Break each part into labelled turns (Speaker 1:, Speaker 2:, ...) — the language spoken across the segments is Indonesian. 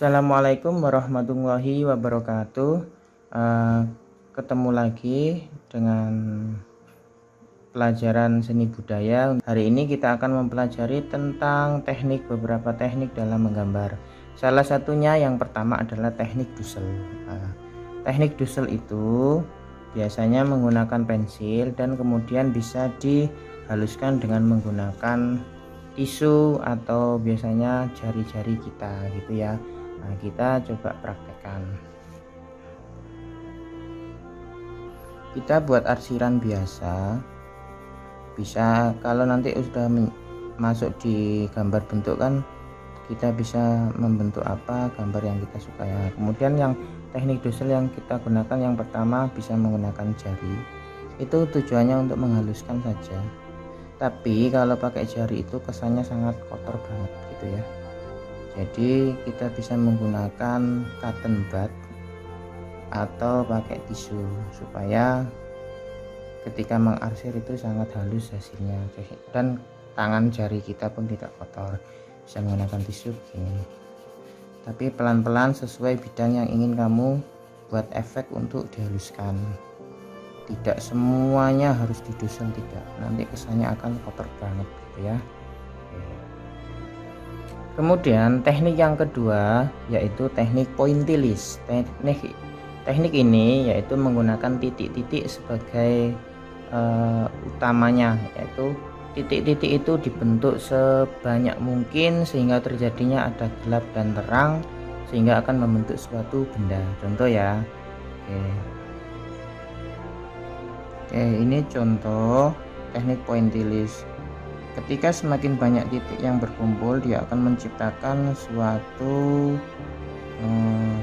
Speaker 1: Assalamualaikum warahmatullahi wabarakatuh. Eh, Ketemu lagi dengan pelajaran seni budaya. Hari ini kita akan mempelajari tentang beberapa teknik dalam menggambar. Salah satunya yang pertama adalah teknik dusel. Teknik dusel itu biasanya menggunakan pensil dan kemudian bisa dihaluskan dengan menggunakan tisu atau biasanya jari-jari kita gitu ya. Nah, kita coba praktekkan. Kita buat arsiran biasa. Bisa kalau nanti sudah masuk di gambar bentuk kan, kita bisa membentuk apa gambar yang kita suka ya. Kemudian yang teknik dusel yang kita gunakan yang pertama bisa menggunakan jari. Itu tujuannya untuk menghaluskan saja. Tapi kalau pakai jari itu kesannya sangat kotor banget gitu ya. Jadi kita bisa menggunakan cotton bud atau pakai tisu supaya ketika mengarsir itu sangat halus hasilnya dan tangan jari kita pun tidak kotor. Bisa menggunakan tisu begini. Tapi pelan-pelan sesuai bidang yang ingin kamu buat efek untuk dihaluskan. Tidak semuanya harus didusel, tidak. Nanti kesannya akan kotor banget gitu ya. Kemudian teknik yang kedua yaitu teknik pointillis. Teknik ini yaitu menggunakan titik-titik sebagai utamanya, yaitu titik-titik itu dibentuk sebanyak mungkin sehingga terjadinya ada gelap dan terang sehingga akan membentuk suatu benda. Contoh ya. Oke, ini contoh teknik pointillis. Ketika semakin banyak titik yang berkumpul, dia akan menciptakan suatu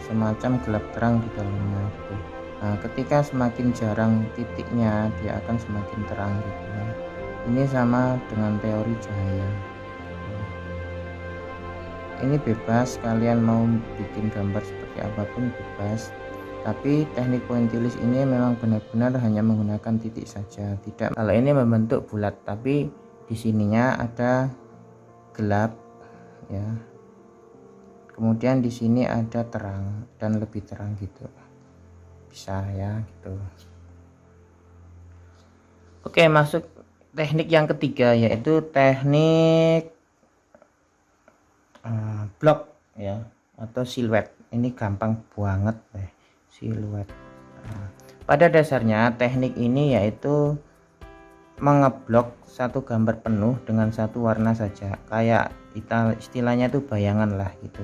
Speaker 1: semacam gelap terang di dalamnya gitu. Nah, ketika semakin jarang titiknya, dia akan semakin terang gitu ya. Ini sama dengan teori cahaya. Ini bebas, kalian mau bikin gambar seperti apapun bebas. Tapi teknik pointillis ini memang benar-benar hanya menggunakan titik saja. Tidak, kalau ini membentuk bulat, tapi di sininya ada gelap ya. Kemudian di sini ada terang dan lebih terang gitu. Bisa ya gitu. Oke, masuk teknik yang ketiga yaitu teknik blok ya atau siluet. Ini gampang banget deh, siluet. Pada dasarnya teknik ini yaitu mengeblok satu gambar penuh dengan satu warna saja, kayak istilahnya itu bayangan lah gitu.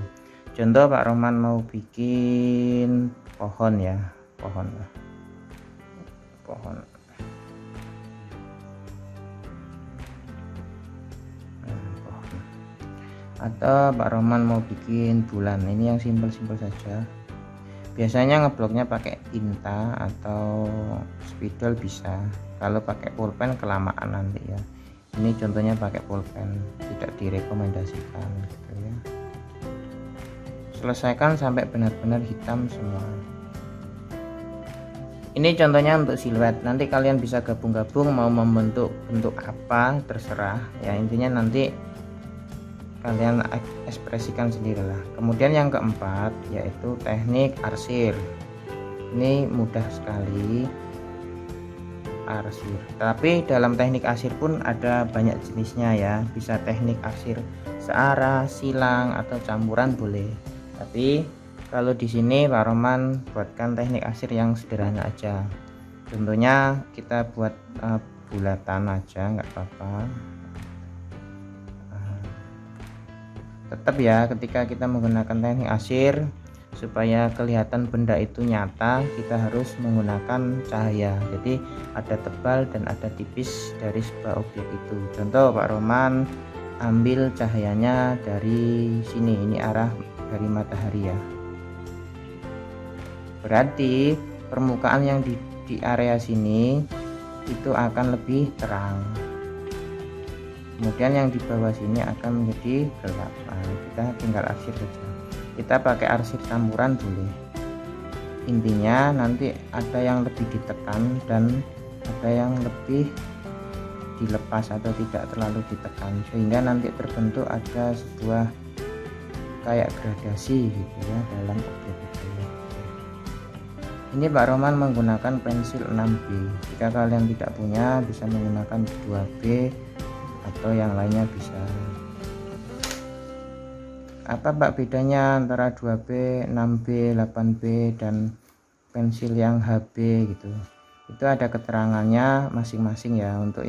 Speaker 1: Contoh Pak Roman mau bikin pohon ya, pohon atau Pak Roman mau bikin bulan. Ini yang simpel-simpel saja. Biasanya ngebloknya pakai tinta atau spidol bisa. Kalau pakai pulpen kelamaan nanti ya. Ini contohnya pakai pulpen, tidak direkomendasikan gitu ya. Selesaikan sampai benar-benar hitam semua. Ini contohnya untuk siluet. Nanti kalian bisa gabung-gabung mau membentuk bentuk apa terserah ya. Intinya nanti kalian ekspresikan sendirilah. Kemudian yang keempat yaitu teknik arsir. Ini mudah sekali arsir, tapi dalam teknik arsir pun ada banyak jenisnya ya. Bisa teknik arsir searah, silang atau campuran boleh. Tapi kalau di sini Pak Roman buatkan teknik arsir yang sederhana aja. Contohnya kita buat bulatan aja nggak apa-apa. Tetap ya, ketika kita menggunakan teknik arsir supaya kelihatan benda itu nyata, kita harus menggunakan cahaya. Jadi ada tebal dan ada tipis dari sebuah objek itu. Contoh Pak Roman ambil cahayanya dari sini, ini arah dari matahari ya. Berarti permukaan yang di area sini itu akan lebih terang. Kemudian yang di bawah sini akan menjadi gelap. Nah, kita tinggal arsir saja. Kita pakai arsir campuran boleh. Intinya nanti ada yang lebih ditekan dan ada yang lebih dilepas atau tidak terlalu ditekan, sehingga nanti terbentuk ada sebuah kayak gradasi gitu ya dalam objek-objek. Ini Pak Roman menggunakan pensil 6B. Jika kalian tidak punya bisa menggunakan 2B atau yang lainnya bisa. Apa Pak bedanya antara 2B, 6B, 8B dan pensil yang HB gitu? Itu ada keterangannya masing-masing ya. Untuk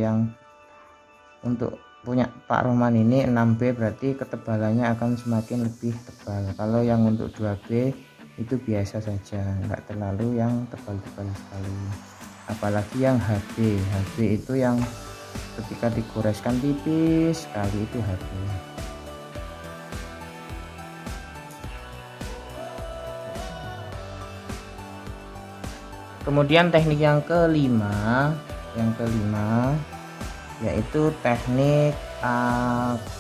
Speaker 1: punya Pak Roman ini 6B berarti ketebalannya akan semakin lebih tebal. Kalau yang untuk 2B itu biasa saja, enggak terlalu yang tebal-tebal sekali. Apalagi yang HB itu yang ketika digoreskan tipis sekali, itu HB. Kemudian teknik yang kelima yaitu teknik akuarel.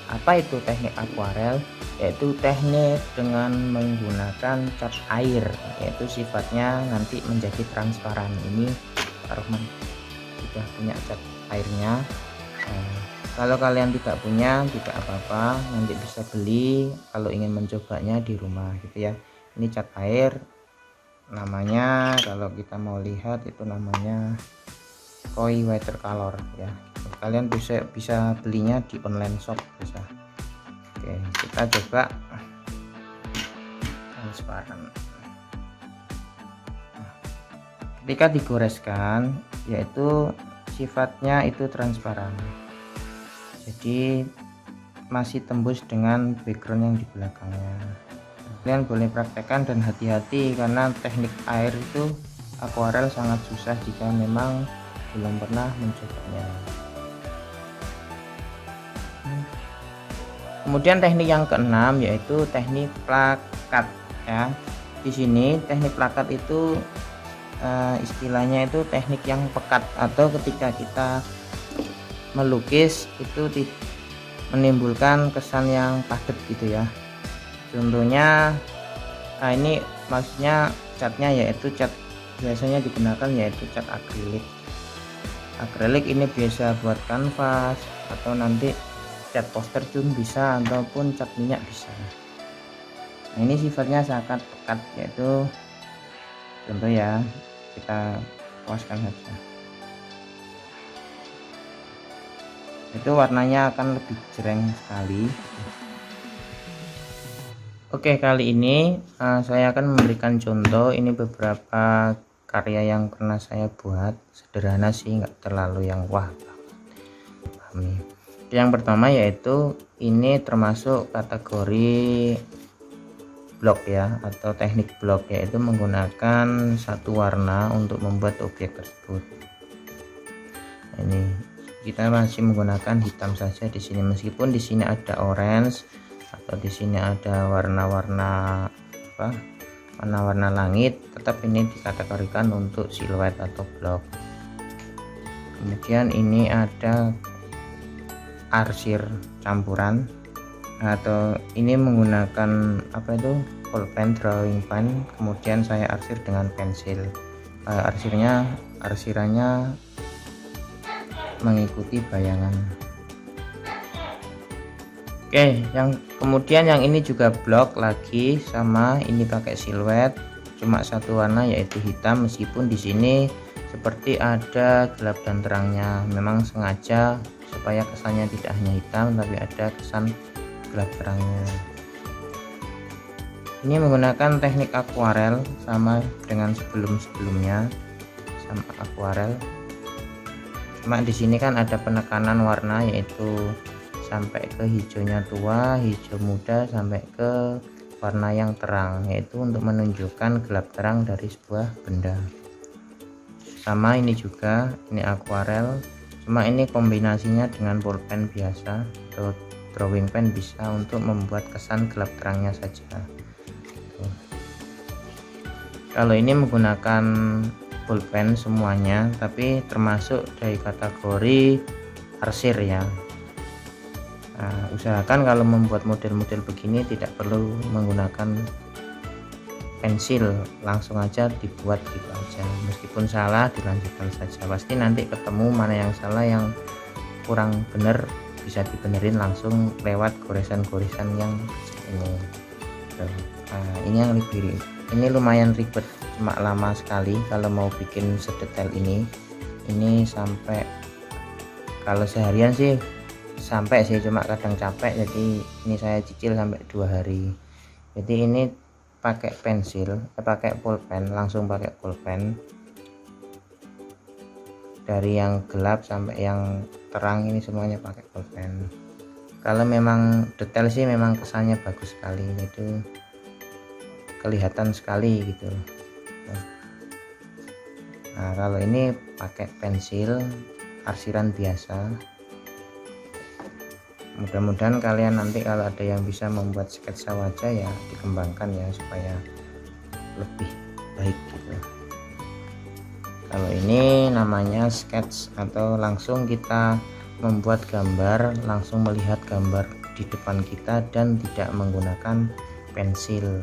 Speaker 1: Apa itu teknik akuarel? Yaitu teknik dengan menggunakan cat air, yaitu sifatnya nanti menjadi transparan. Ini Pak Rohman sudah punya cat airnya. Kalau kalian tidak punya tidak apa-apa, nanti bisa beli kalau ingin mencobanya di rumah gitu ya. Ini cat air namanya, kalau kita mau lihat itu namanya koi watercolor ya. Kalian bisa belinya di online shop bisa. Oke, kita coba transparan. Ketika digoreskan yaitu sifatnya itu transparan, jadi masih tembus dengan background yang di belakangnya. Kalian boleh praktekkan dan hati-hati karena teknik air itu akuarel sangat susah jika memang belum pernah mencobanya. Kemudian teknik yang keenam yaitu teknik plakat ya. Di sini teknik plakat itu istilahnya itu teknik yang pekat, atau ketika kita melukis itu menimbulkan kesan yang padat gitu ya. Contohnya ini maksudnya catnya yaitu cat biasanya digunakan yaitu cat akrilik. Akrilik ini biasa buat kanvas atau nanti cat poster pun bisa, ataupun cat minyak bisa. Nah, ini sifatnya sangat pekat, yaitu contoh ya, kita puaskan saja. Itu warnanya akan lebih jreng sekali. Oke, kali ini saya akan memberikan contoh. Ini beberapa karya yang pernah saya buat, sederhana sih, nggak terlalu yang wah banget. Yang pertama yaitu ini termasuk kategori blok ya, atau teknik blok, yaitu menggunakan satu warna untuk membuat objek tersebut. Ini kita masih menggunakan hitam saja di sini, meskipun di sini ada orange atau di sini ada warna-warna langit, tetap ini dikategorikan untuk siluet atau blok. Kemudian ini ada arsir campuran, atau ini menggunakan pulpen, drawing pen, kemudian saya arsir dengan pensil. Arsirannya mengikuti bayangan. Oke, kemudian yang ini juga blok lagi, sama ini pakai siluet, cuma satu warna yaitu hitam, meskipun di sini seperti ada gelap dan terangnya, memang sengaja supaya kesannya tidak hanya hitam tapi ada kesan gelap terangnya. Ini menggunakan teknik akuarel sama dengan sebelumnya, sama akuarel, cuma di sini kan ada penekanan warna, yaitu sampai ke hijaunya tua, hijau muda, sampai ke warna yang terang, yaitu untuk menunjukkan gelap terang dari sebuah benda. Sama ini juga, ini akuarel, cuma ini kombinasinya dengan pulpen biasa atau drawing pen bisa untuk membuat kesan gelap terangnya saja. Kalau ini menggunakan pulpen semuanya, tapi termasuk dari kategori arsir ya. Nah, usahakan kalau membuat model-model begini tidak perlu menggunakan pensil, langsung aja dibuat gitu aja, meskipun salah dilanjutkan saja, pasti nanti ketemu mana yang salah, yang kurang benar bisa dibenerin langsung lewat goresan-goresan yang ini. Nah, ini yang lebih, ini lumayan ribet, cuma lama sekali kalau mau bikin sedetail ini sampai, kalau seharian sih sampai sih, cuma kadang capek, jadi ini saya cicil sampai 2 hari. Jadi ini pakai pensil, pakai pulpen, langsung pakai pulpen dari yang gelap sampai yang terang, ini semuanya pakai pulpen. Kalau memang detail sih memang kesannya bagus sekali, itu kelihatan sekali gitu. Nah kalau ini pakai pensil arsiran biasa. Mudah-mudahan kalian nanti kalau ada yang bisa membuat sketsa wajah ya dikembangkan ya, supaya lebih baik gitu. Kalau ini namanya sketch, atau langsung kita membuat gambar, langsung melihat gambar di depan kita dan tidak menggunakan pensil,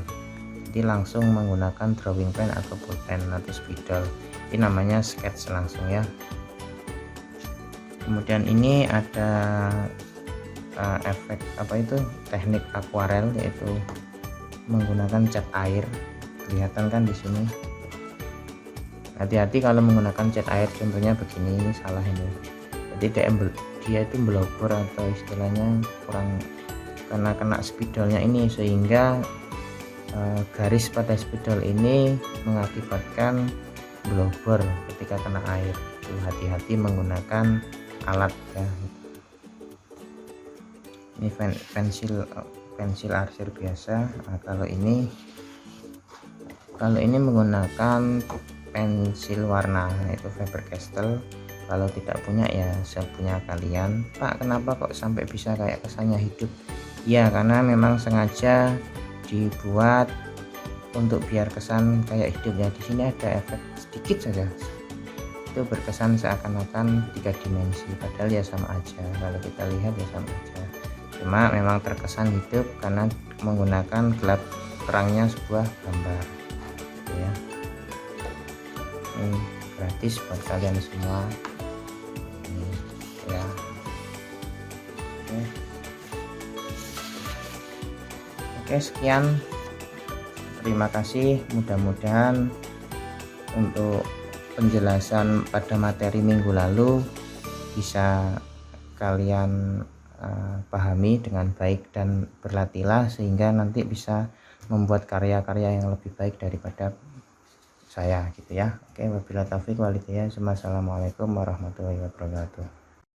Speaker 1: jadi langsung menggunakan drawing pen atau pulpen atau spidol. Ini namanya sketch langsung ya. Kemudian ini ada efek apa itu, teknik akuarel, yaitu menggunakan cat air. Kelihatan kan di sini. Hati-hati kalau menggunakan cat air, contohnya begini, ini salah ini. Jadi dia itu blobber, atau istilahnya kurang, karena kena spidolnya ini, sehingga garis pada spidol ini mengakibatkan blobber ketika kena air. Hati-hati menggunakan alat ya. Ini pensil arsir biasa. Nah, kalau ini menggunakan pensil warna, itu Faber-Castell. Kalau tidak punya ya sepunya kalian. Pak, kenapa kok sampai bisa kayak kesannya hidup? Ya karena memang sengaja dibuat untuk biar kesan kayak hidup ya. Di sini ada efek sedikit saja, itu berkesan seakan-akan 3 dimensi, padahal ya sama aja. Kalau kita lihat ya sama aja, cuma memang terkesan hidup karena menggunakan gelap terangnya sebuah gambar ya. Ini gratis buat kalian semua ini, ya. Oke, sekian, terima kasih. Mudah-mudahan untuk penjelasan pada materi minggu lalu bisa kalian pahami dengan baik, dan berlatihlah sehingga nanti bisa membuat karya-karya yang lebih baik daripada saya gitu ya. Oke, wabillahi taufiq wal hidayah. Wassalamualaikum warahmatullahi wabarakatuh.